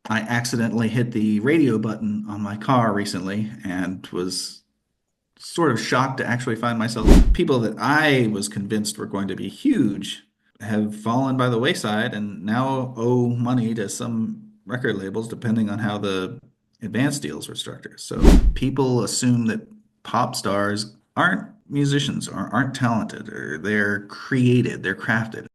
I accidentally hit the radio button on my car recently and was sort of shocked to actually find myself people that I was convinced were going to be huge have fallen by the wayside and now owe money to some record labels depending on how the advance deals were structured. So people assume that pop stars aren't musicians or aren't talented or they're created, they're crafted.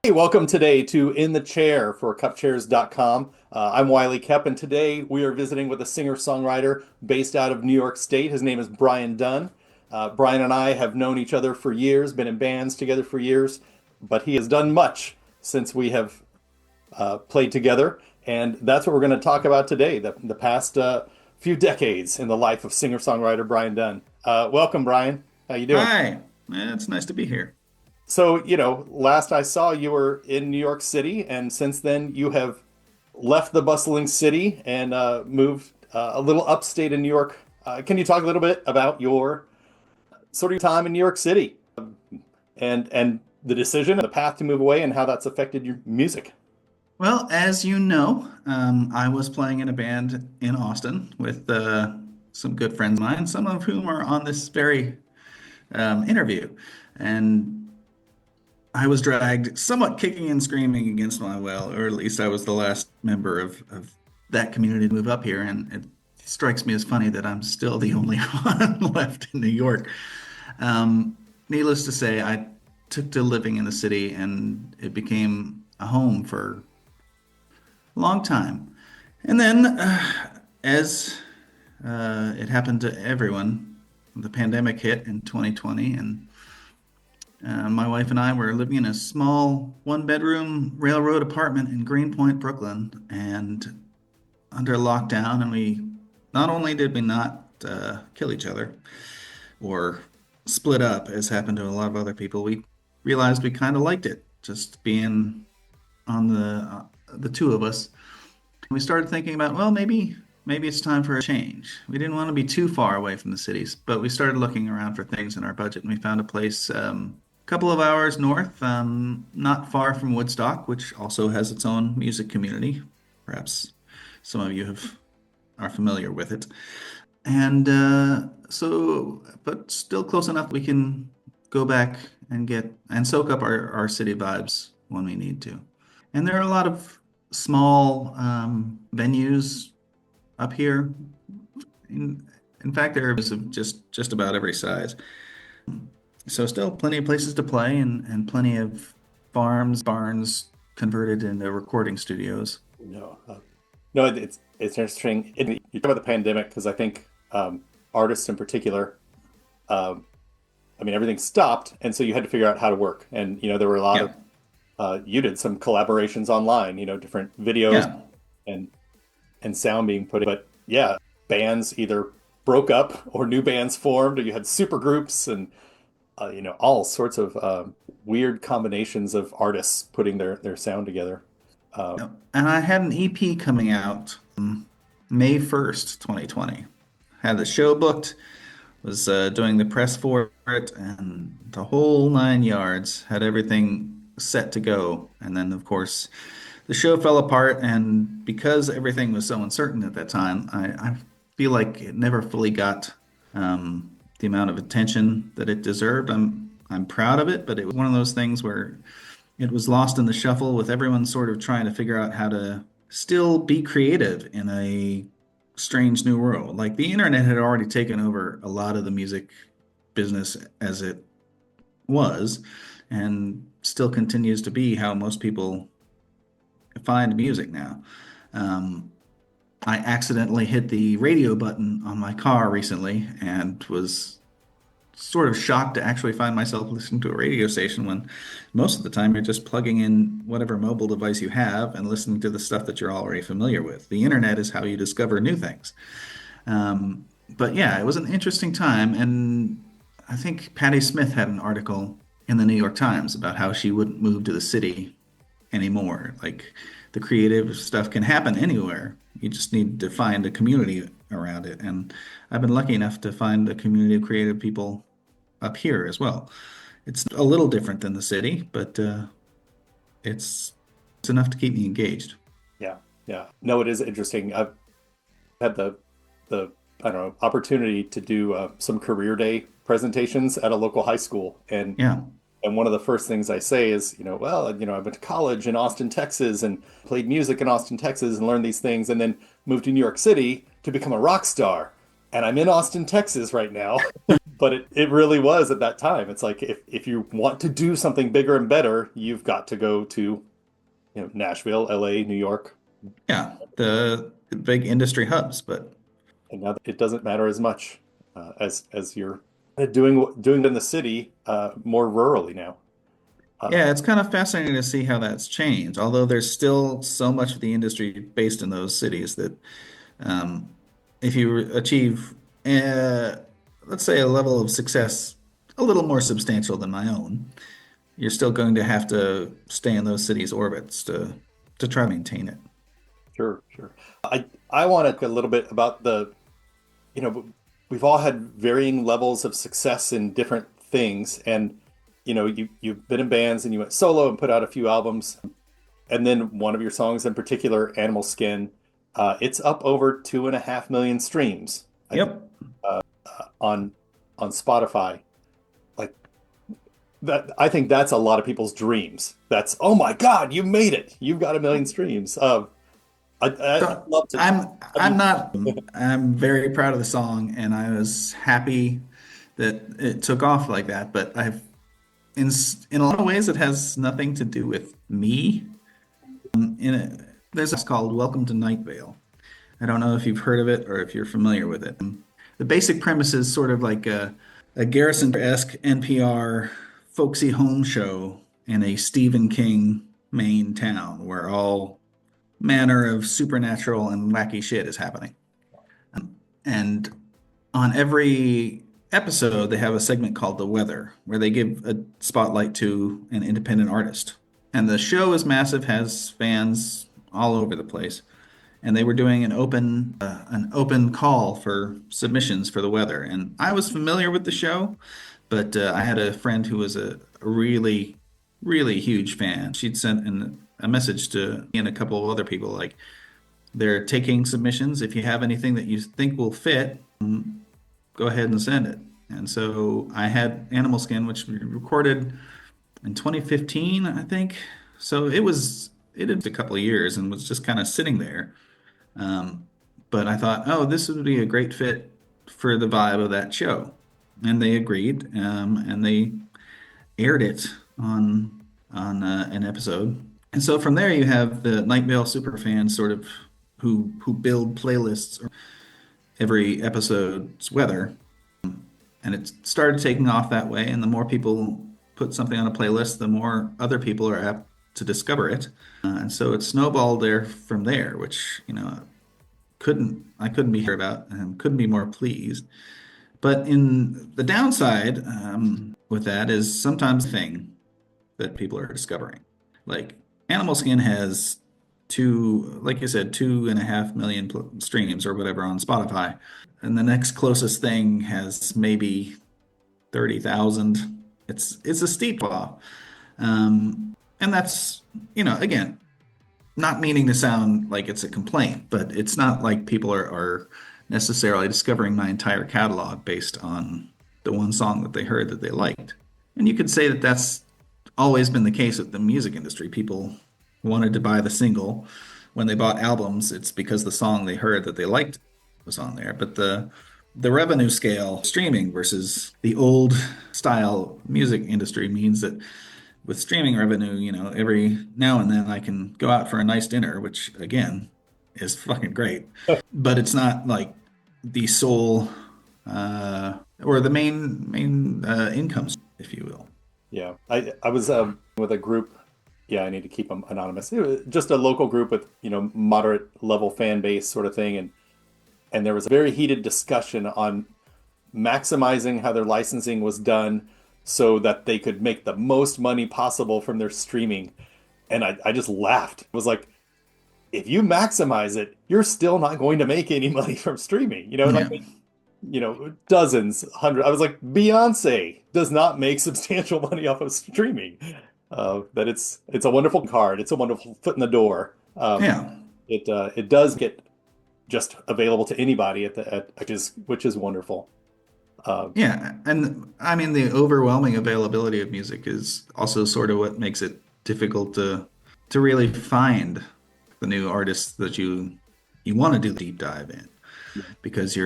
Hey, welcome today to In the Chair for Cupchairs.com. I'm Wiley Kep, and today we are visiting with a singer-songwriter based out of New York State. His name is Bryan Dunn. Bryan and I have known each other for years, been in bands together for years, but he has done much since we have played together, and that's what we're going to talk about today, the past few decades in the life of singer-songwriter Bryan Dunn. Welcome, Bryan. How you doing? Hi, it's nice to be here. So, last I saw you were in New York City, and since then you have left the bustling city and moved a little upstate in New York. Can you talk a little bit about your sort of time in New York City and the decision, the path to move away, and how that's affected your music? Well, as you know, I was playing in a band in Austin with some good friends of mine, some of whom are on this very interview. And I was dragged somewhat kicking and screaming against my will, or at least I was the last member of that community to move up here. And it strikes me as funny that I'm still the only one left in New York. Needless to say, I took to living in the city and it became a home for a long time. And then, as it happened to everyone, the pandemic hit in 2020, and my wife and I were living in a small one-bedroom railroad apartment in Greenpoint, Brooklyn, and under lockdown. And we not only did we not kill each other or split up, as happened to a lot of other people, we realized we kind of liked it, just being on the two of us. We started thinking about, well, maybe it's time for a change. We didn't want to be too far away from the cities, but we started looking around for things in our budget, and we found a place a couple of hours north, not far from Woodstock, which also has its own music community. Perhaps some of you are familiar with it. And but still close enough we can go back and get and soak up our city vibes when we need to. And there are a lot of small venues up here. In fact, there are of just about every size. So still plenty of places to play and plenty of farms, barns converted into recording studios. No, no, it's interesting. You talk about the pandemic because I think artists in particular, I mean, everything stopped, and so you had to figure out how to work. And there were a lot Yeah, of you did some collaborations online, different videos yeah. and sound being put in. But yeah, bands either broke up or new bands formed, or you had super groups and all sorts of weird combinations of artists putting their sound together. No. And I had an EP coming out May 1st, 2020. Had the show booked, was doing the press for it, and the whole nine yards, had everything set to go. And then, of course, the show fell apart. And because everything was so uncertain at that time, I feel like it never fully got the amount of attention that it deserved. I'm proud of it, but it was one of those things where it was lost in the shuffle with everyone sort of trying to figure out how to still be creative in a strange new world. Like the internet had already taken over a lot of the music business as it was, and still continues to be how most people find music now. Um, I accidentally hit the radio button on my car recently and was sort of shocked to actually find myself listening to a radio station when most of the time you're just plugging in whatever mobile device you have and listening to the stuff that you're already familiar with. The internet is how you discover new things. But yeah, it was an interesting time. And I think Patti Smith had an article in the New York Times about how she wouldn't move to the city anymore. Like the creative stuff can happen anywhere. You just need to find a community around it. And I've been lucky enough to find a community of creative people up here as well. It's a little different than the city, but it's it's enough to keep me engaged. Yeah, yeah. No, it is interesting. I've had the I don't know opportunity to do some career day presentations at a local high school, Yeah. and one of the first things I say is, well, I went to college in Austin, Texas, and played music in Austin, Texas, and learned these things, and then moved to New York City to become a rock star. And I'm in Austin, Texas right now. But it really was at that time. It's like if you want to do something bigger and better, you've got to go to, Nashville, LA, New York. Yeah. The big industry hubs, but And now it doesn't matter as much as you're doing it in the city more rurally now. yeah, it's kind of fascinating to see how that's changed. Although there's still so much of the industry based in those cities that um, if you achieve, uh, let's say, a level of success a little more substantial than my own, you're still going to have to stay in those cities' orbits to try to maintain it. Sure, sure. I want to talk a little bit about you know, we've all had varying levels of success in different things, and you've been in bands and you went solo and put out a few albums, and then one of your songs in particular, Animal Skin, it's up over 2.5 million streams Yep. on Spotify. Like that, I think that's a lot of people's dreams. That's, oh my God, you made it! You've got 1 million streams. I'd So love to. I'm not I'm very proud of the song and I was happy that it took off like that, but I've in a lot of ways it has nothing to do with me. In it, there's this called Welcome to Night Vale. I don't know if you've heard of it or if you're familiar with it. The basic premise is sort of like a Garrison-esque NPR folksy home show in a Stephen King Maine town where all manner of supernatural and wacky shit is happening. And on every episode, they have a segment called The Weather, where they give a spotlight to an independent artist. And the show is massive, has fans all over the place. And they were doing an open call for submissions for The Weather. And I was familiar with the show, but I had a friend who was a really, really huge fan. She'd sent a message to me and a couple of other people like, they're taking submissions. If you have anything that you think will fit, go ahead and send it. And so I had Animal Skin, which we recorded in 2015, I think. So it had a couple of years and was just kind of sitting there. Um, but I thought, oh, this would be a great fit for the vibe of that show. And they agreed, and they aired it on an episode. And so from there, you have the Night Vale superfans sort of who build playlists every episode's weather. And it started taking off that way. And the more people put something on a playlist, the more other people are apt to discover it. And so it snowballed there from there, which, I couldn't be here about and couldn't be more pleased. But in the downside with that is sometimes thing that people are discovering. Like Animal Skin has like you said, 2.5 million streams or whatever on Spotify. And the next closest thing has maybe 30,000. It's a steep fall. And that's, again, not meaning to sound like it's a complaint, but it's not like people are necessarily discovering my entire catalog based on the one song that they heard that they liked. And you could say that that's always been the case with the music industry. People wanted to buy the single. When they bought albums, it's because the song they heard that they liked was on there. But the revenue scale streaming versus the old style music industry means that with streaming revenue, every now and then I can go out for a nice dinner, which again is fucking great. But it's not like the sole or the main income, if you will. Yeah, I was with a group. Yeah, I need to keep them anonymous. It was just a local group with moderate level fan base sort of thing, and there was a very heated discussion on maximizing how their licensing was done so that they could make the most money possible from their streaming. And I just laughed. It was like, if you maximize it, you're still not going to make any money from streaming. It Yeah. might make, dozens, hundreds. I was like, Beyonce does not make substantial money off of streaming. That it's a wonderful card. It's a wonderful foot in the door. Yeah. It does get just available to anybody which is wonderful. Yeah. And I mean, the overwhelming availability of music is also sort of what makes it difficult to really find the new artists that you want to do deep dive in, because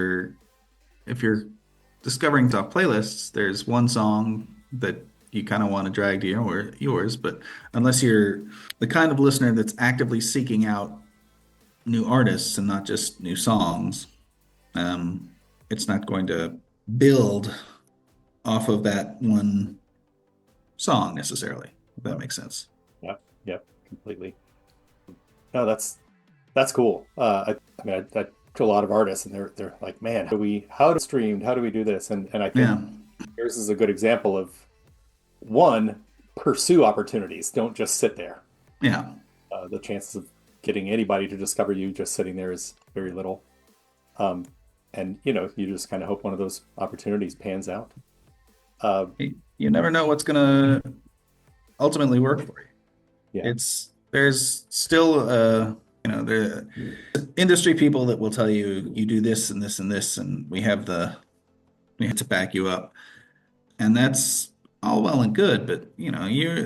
if you're discovering top playlists, there's one song that you kind of want to drag to yours, but unless you're the kind of listener that's actively seeking out new artists and not just new songs, um, it's not going to build off of that one song necessarily, if that makes sense. Yeah, yeah, completely. No, that's cool. I mean, I talk to a lot of artists, and they're like, man, how do stream? How do we do this? And I think Yeah. yours is a good example of one, pursue opportunities. Don't just sit there. Yeah. The chances of getting anybody to discover you just sitting there is very little. And you just kind of hope one of those opportunities pans out. You never know what's going to ultimately work for you. Yeah, There's still there are industry people that will tell you you do this and this and this, and we have to back you up. And that's all well and good, but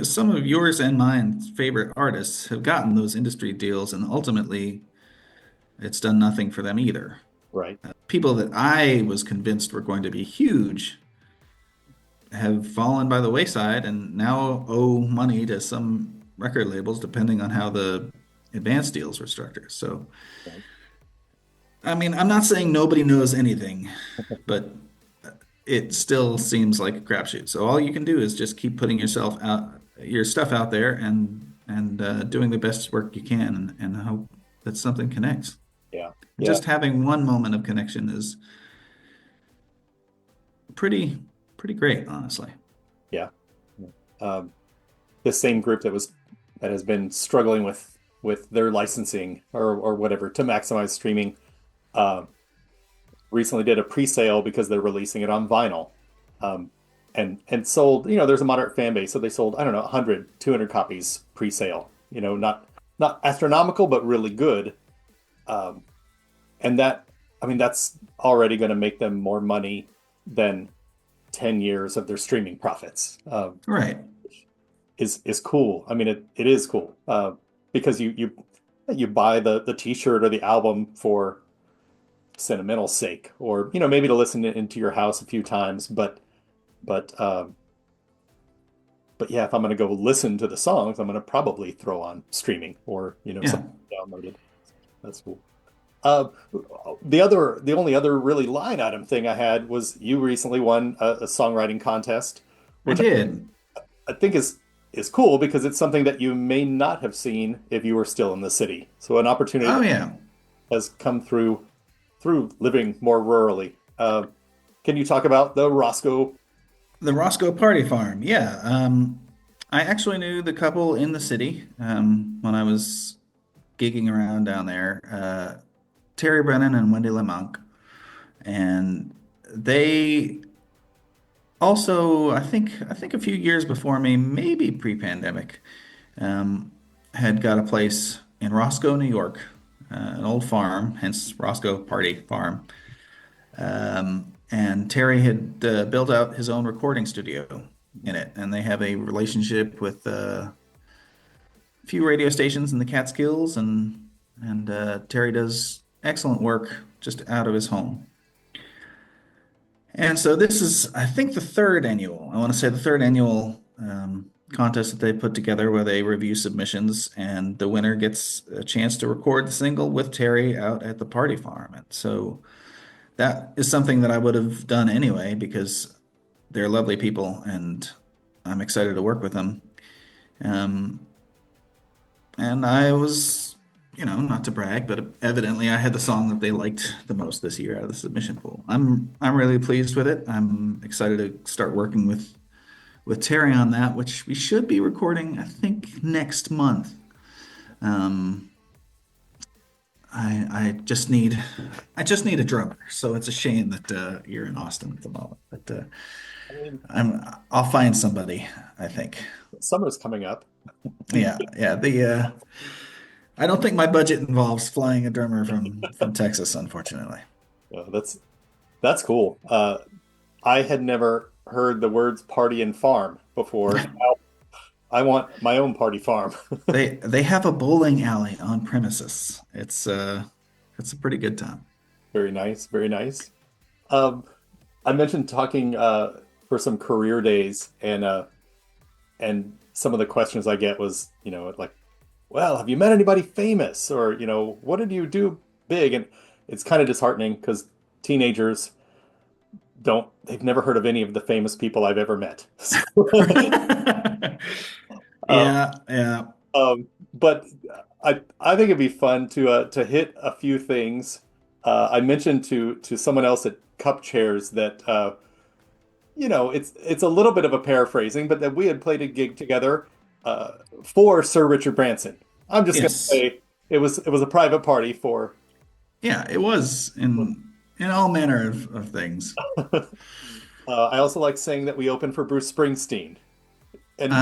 some of yours and mine's favorite artists have gotten those industry deals, and ultimately it's done nothing for them either. right. People that I was convinced were going to be huge have fallen by the wayside and now owe money to some record labels depending on how the advance deals were structured. So, Right. I mean, I'm not saying nobody knows anything, but it still seems like a crapshoot. So all you can do is just keep putting your stuff out there, and doing the best work you can, and hope that something connects. Yeah, yeah, Just having one moment of connection is pretty great, honestly. yeah. Um, the same group that has been struggling with their licensing or whatever to maximize streaming uh, recently did a pre-sale because they're releasing it on vinyl, um, and sold. There's a moderate fan base, so they sold, I don't know, 100 200 copies pre-sale. Not astronomical, but really good. um, and that, I mean, that's already going to make them more money than 10 years of their streaming profits. Right. Is cool. I mean, it is cool, because you buy the t-shirt or the album for sentimental sake, or maybe to listen into your house a few times, but yeah, if I'm going to go listen to the songs, I'm going to probably throw on streaming or Yeah. something downloaded. That's cool. Uh, the only other really line item thing I had was you recently won a songwriting contest, I which did. I think is cool because it's something that you may not have seen if you were still in the city. So an opportunity Oh that yeah. has come through living more rurally. Can you talk about the Roscoe? The Roscoe Party Farm. Yeah. I actually knew the couple in the city when I was gigging around down there, Terry Brennan and Wendy LeMonck. And they also, I think a few years before me, maybe pre-pandemic, um, had got a place in Roscoe, New York, an old farm, hence Roscoe Party Farm. And Terry had built out his own recording studio in it, and they have a relationship with a few radio stations in the Catskills, and Terry does excellent work just out of his home. And so this is, I think, the third annual. I want to say the third annual contest that they put together, where they review submissions, and the winner gets a chance to record the single with Terry out at the party farm. And so that is something that I would have done anyway, because they're lovely people and I'm excited to work with them. Um, and I was, not to brag, but evidently I had the song that they liked the most this year out of the submission pool. I'm really pleased with it. I'm excited to start working with Terry on that, which we should be recording, I think, next month. Um, I just need a drummer, so it's a shame that you're in Austin at the moment. But I mean, I'll find somebody, I think. summer's coming up. Yeah, yeah. I don't think my budget involves flying a drummer from Texas, unfortunately. That's cool. I had never heard the words party and farm before. Now I want my own party farm. They have a bowling alley on premises. It's a pretty good time. Very nice, very nice. Um, I mentioned talking for some career days, and some of the questions I get was, like, well, have you met anybody famous? Or, what did you do big? And it's kind of disheartening because teenagers they've never heard of any of the famous people I've ever met. Uh, Yeah, yeah. but I think it'd be fun to hit a few things. I mentioned to someone else at Cupchairs that it's a little bit of a paraphrasing, but that we had played a gig together uh, for Sir Richard Branson. I'm just gonna Yes. say it was a private party for. Yeah, it was in all manner of things. I also like saying that we opened for Bruce Springsteen, and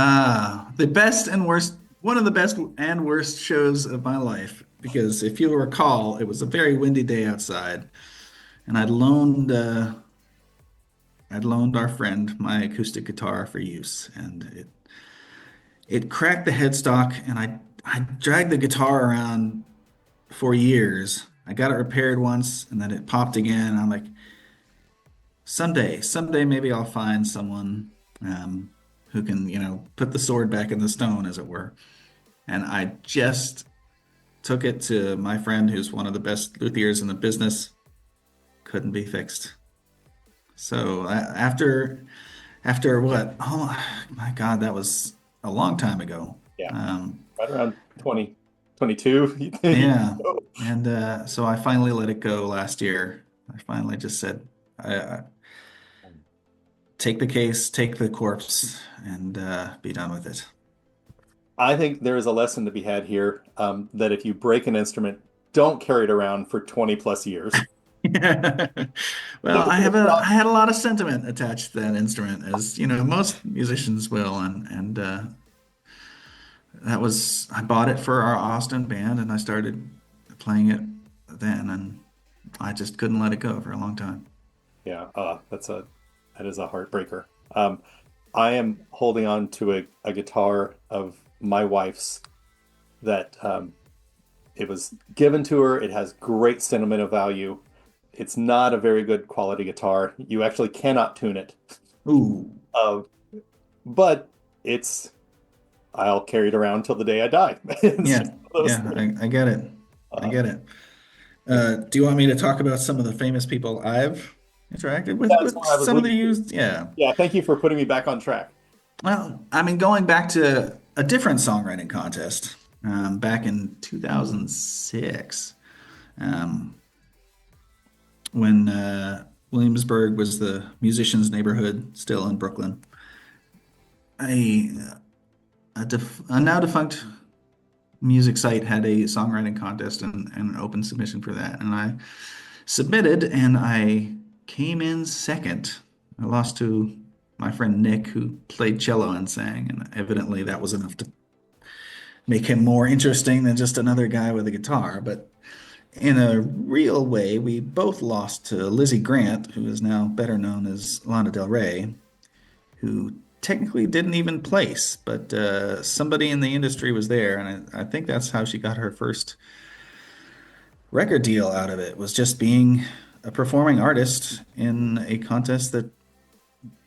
The best and worst, one of the best and worst shows of my life. Because if you recall, it was a very windy day outside, and I'd loaned our friend my acoustic guitar for use, and it cracked the headstock, and I dragged the guitar around for years. I got it repaired once, and then it popped again. I'm like, someday maybe I'll find someone who can, put the sword back in the stone, as it were. And I just took it to my friend, who's one of the best luthiers in the business. Couldn't be fixed. So after what? Oh my God, that was a long time ago. yeah, Um, right around 2022. yeah, and so I finally let it go last year. I finally just said, I take the case, take the corpse, and be done with it. I think there is a lesson to be had here, that if you break an instrument, don't carry it around for 20 plus years. Well, I had a lot of sentiment attached to that instrument, as most musicians will, and that was I bought it for our Austin band, and I started playing it then, and I just couldn't let it go for a long time. Yeah, that is a heartbreaker. I am holding on to a guitar of my wife's that it was given to her. It has great sentimental value. It's not a very good quality guitar. You actually cannot tune it. Ooh, Uh, but it's I'll carry it around till the day I die. It's yeah, just one of those yeah, things. I get it. I Uh, get it. Do you want me to talk about some of the famous people I've interacted that's with where I was some of the leading to. used? Yeah. Yeah, thank you for putting me back on track. Well, I mean, going back to a different songwriting contest back in 2006, um, when Williamsburg was the musicians' neighborhood still in Brooklyn. A, a now defunct music site had a songwriting contest and an open submission for that. And I submitted, and I came in second. I lost to my friend Nick, who played cello and sang, and evidently that was enough to make him more interesting than just another guy with a guitar. But in a real way, we both lost to Lizzie Grant, who is now better known as Lana Del Rey, who technically didn't even place, but somebody in the industry was there, and I think that's how she got her first record deal out of it, was just being a performing artist in a contest that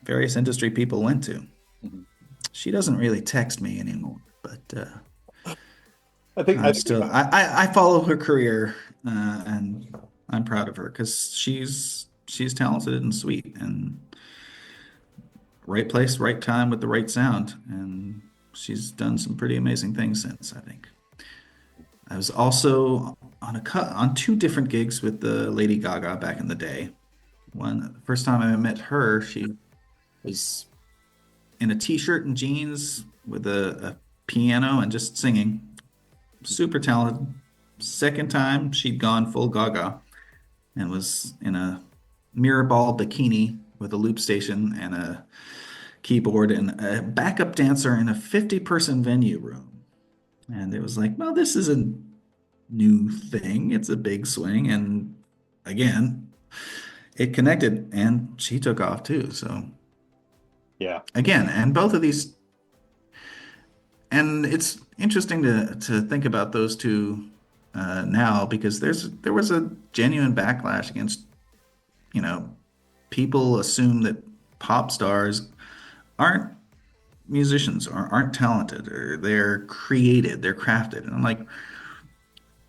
various industry people went to. Mhm. She doesn't really text me anymore, but I I'm think still I follow her career, and I'm proud of her because she's talented and sweet and right place, right time with the right sound, and she's done some pretty amazing things since, I think. I was also on two different gigs with the Lady Gaga back in the day. One, the first time I met her, she was in a t-shirt and jeans with a piano and just singing. Super talented. Second time she'd gone full gaga and was in a mirror ball bikini with a loop station and a keyboard and a backup dancer in a 50-person venue room. And it was like, well, this is a new thing. It's a big swing. And again, it connected and she took off too. So Yeah. again, and both of these, and it's interesting to think about those two now because there was a genuine backlash against, you know, people assume that pop stars aren't musicians or aren't talented or they're created, they're crafted. And I'm like,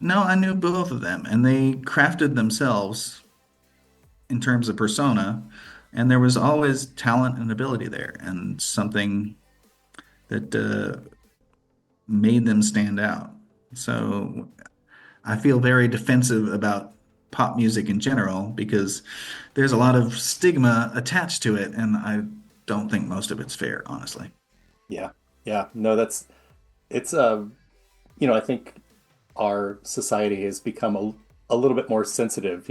no, I knew both of them and they crafted themselves in terms of persona, and there was always talent and ability there and something that made them stand out. So I feel very defensive about pop music in general because there's a lot of stigma attached to it, and I don't think most of it's fair, honestly. Yeah. Yeah. No, it's I think our society has become a little bit more sensitive.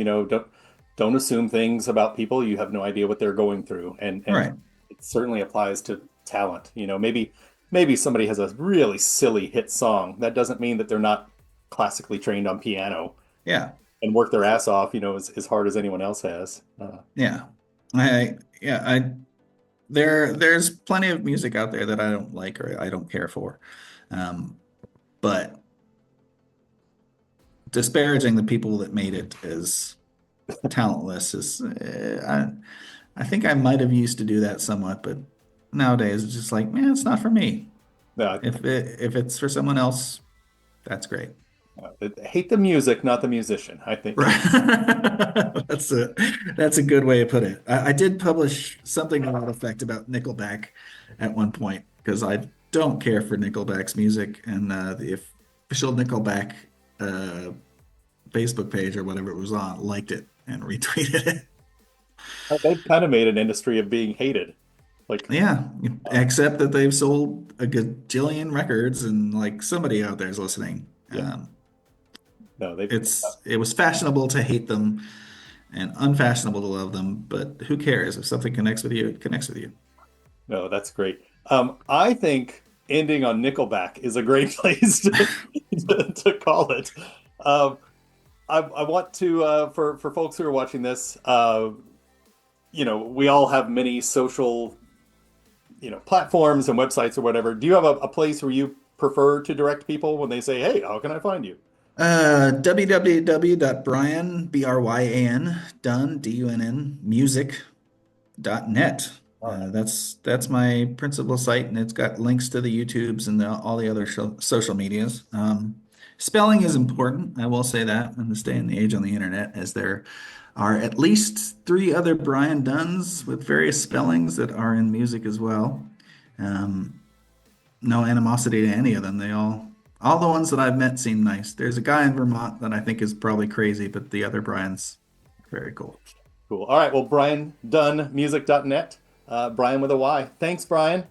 Don't assume things about people. You have no idea what they're going through. And Right. it certainly applies to talent. Maybe somebody has a really silly hit song. That doesn't mean that they're not classically trained on piano Yeah. and work their ass off, as hard as anyone else has. Yeah. I there's plenty of music out there that I don't like or I don't care for. But disparaging the people that made it as talentless is I think I might have used to do that somewhat, but nowadays it's just like, man, it's not for me. No, If it's for someone else, that's great. hate the music, not the musician, I think. Right. That's a good way to put it. I did publish something to that effect about Nickelback at one point because I don't care for Nickelback's music, and the official Nickelback uh, Facebook page or whatever it was on liked it and retweeted it. They've kind of made an industry of being hated. Like, Yeah, except that they've sold a gajillion records and like somebody out there is listening. yeah, no, It was fashionable to hate them and unfashionable to love them, but who cares? If something connects with you, it connects with you. no, that's great. I think ending on Nickelback is a great place to call it. Um, I want to for folks who are watching this, we all have many social, platforms and websites or whatever. Do you have a place where you prefer to direct people when they say, "Hey, how can I find you?" www.bryan, Bryan, Dunn, Dunn, music.net. All right. That's my principal site, and it's got links to the YouTubes and all the other social medias. Spelling is important, I will say that, in this day and age on the internet, as there are at least three other Bryan Dunns with various spellings that are in music as well. Um, no animosity to any of them. All the ones that I've met seem nice. There's a guy in Vermont that I think is probably crazy, but the other Brian's very cool. Cool. All right. Well, Bryan Dunn, music.net. Bryan with a Y. Thanks, Bryan.